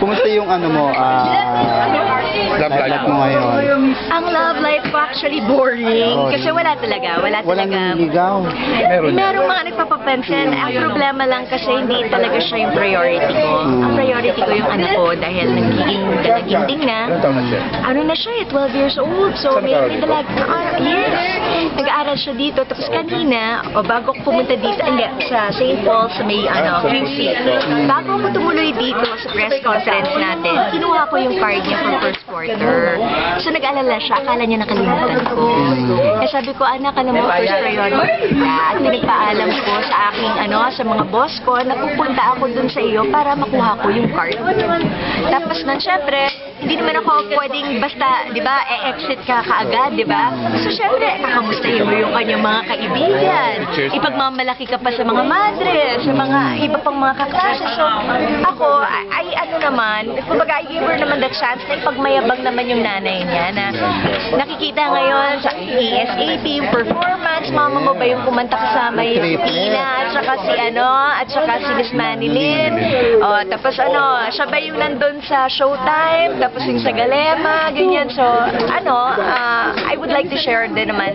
Kumusta yung ano mo, Love life mo ngayon? Ang love life ko actually boring. Kasi wala talaga. Walang ligaw. Merong mga nagpapapansin. Ang problema lang kasi hindi talaga siya yung priority ko. Ang priority ko yung anak ko dahil nagiging dalaginding na. Ilan taon na siya? Ano na siya, 12 years old. So, may dalag. Yes. Nag-aaral siya dito. Tapos kanina, bago ako pumunta dito, hindi, sa St. Paul, sa may QC. Bago ako tumuloy dito sa press conference natin, kinuha ko yung card niya for first quarter. So, nag-alala siya. Akala niya nakalimutan ko. Eh, sabi ko, anak, alam mo, first priority ka. At pinagpaalam ko sa aking, sa mga boss ko, na pupunta ako dun sa iyo para makuha ko yung card. Tapos nun, syempre, hindi naman ako pwedeng basta, di ba, exit ka kaagad, di ba? So, syempre, kakamustahin mo yung kanyang mga kaibigan. Ipagmamalaki ka pa sa mga madre, sa mga iba pang mga kaklase. So, ako, kumbaga, I gave her naman the chance na ipagmayabang naman yung nanay niya na nakikita ngayon sa ESAP, performance, mama mo ba yung kumanta kasama yung Tina, at saka si Miss Manilyn. Tapos siya ba yung nandun sa Showtime, tapos yung sa Galema, ganyan. So, I would like to share din naman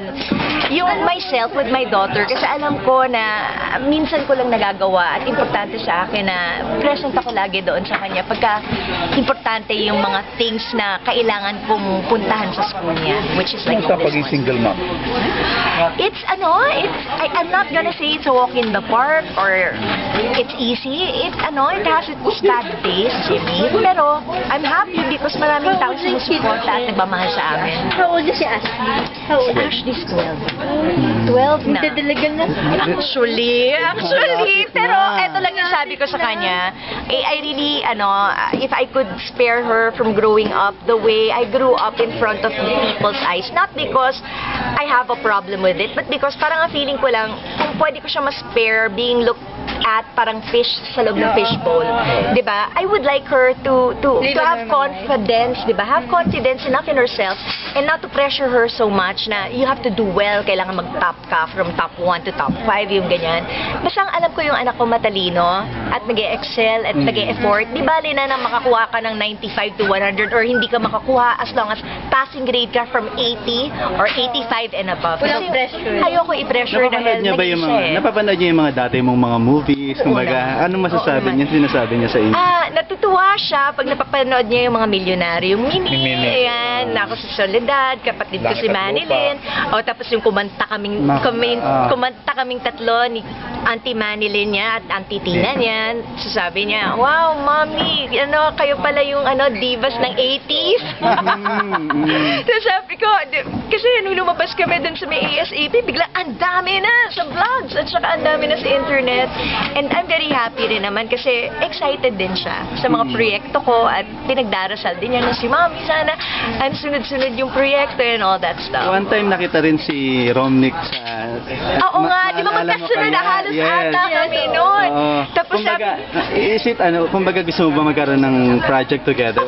yung myself with my daughter kasi alam ko na minsan ko lang nagagawa at importante sa akin na present ako lagi doon sa kanya pagka importante yung mga things na kailangan kong puntahan sa school niya, which is like Kumusta paging single mom? I'm not gonna say it's a walk in the park or it's easy. It has its bad days, Jimmy. Pero I'm happy because maraming tao sumusuporta at nagmamahal sa amin. How old is si Ashley? How old? Ashley's 12. 12 na. Nadadalagan na. Actually. Pero eto lang yung sabi ko sa kanya. I really, if I could spare her from growing up the way I grew up in front of people's eyes. Not because I have a problem with it, but because parang ang feeling ko lang, kung pwede ko siya ma-spare being looked at parang fish sa loob ng fishbowl, 'di ba? I would like her to have confidence, 'di ba? Have confidence enough in herself and not to pressure her so much na you have to do well, kailangan mag-top ka from top 1 to top 5, yung ganyan. Basta ang alam ko yung anak ko matalino at nag-e-excel at nag-e-effort. Di ba, Lina, na makakuha ka ng 95 to 100 or hindi ka makakuha as long as passing grade ka from 80 or 85 and above. Walang pressure. Ayoko i-pressure dahil Napapanood niya yung mga dati mong mga movies, kumbaga, ano masasabi niya, sinasabi niya sa inyo? Natutuwa siya pag napapanood niya yung mga milyonaryo. Mini, ayan, ako sa Soledad, kapatid ko si Manilyn. Tapos yung kumanta kaming tatlo ni Auntie Manilyn niya at Auntie Tina niya. Sasabi niya, wow, mommy, kayo pala yung divas ng 80s. Tapos sabi ko, kasi nung lumabas kami dun sa may ASAP, bigla ang dami na sa vlogs at saka ang dami na sa internet. And I'm very happy rin naman kasi excited din siya sa mga proyekto ko at pinagdarasal din niya na si Mommy, sana ang sunod-sunod yung proyekto and all that stuff. One time nakita rin si Romnick sa... Oo nga, di ba magkasunod na halos ata kami noon. Tapos kumbaga gusto mo ba magkaroon ng project together?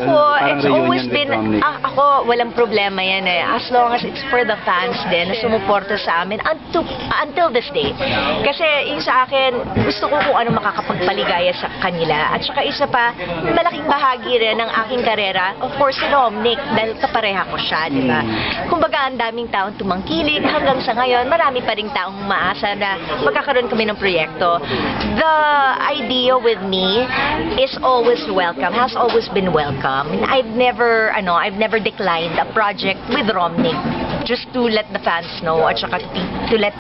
It's always been, ako, walang problema yan as long as it's for the fans din na sumuporta sa amin until this day. Kasi yung sa akin, gusto ko kung ano makakapagpaligaya sa kanila. At saka isa pa, malaking bahagi rin ng aking karera, of course, si Romnick, dahil kapareha ko siya, di ba? Kumbaga, ang daming taong tumangkilik. Hanggang sa ngayon, marami pa ring taong umaasa na magkakaroon kami ng proyekto. The idea with me is always welcome, has always been welcome. I've never declined a project with Romnick just to let the fans know at saka to let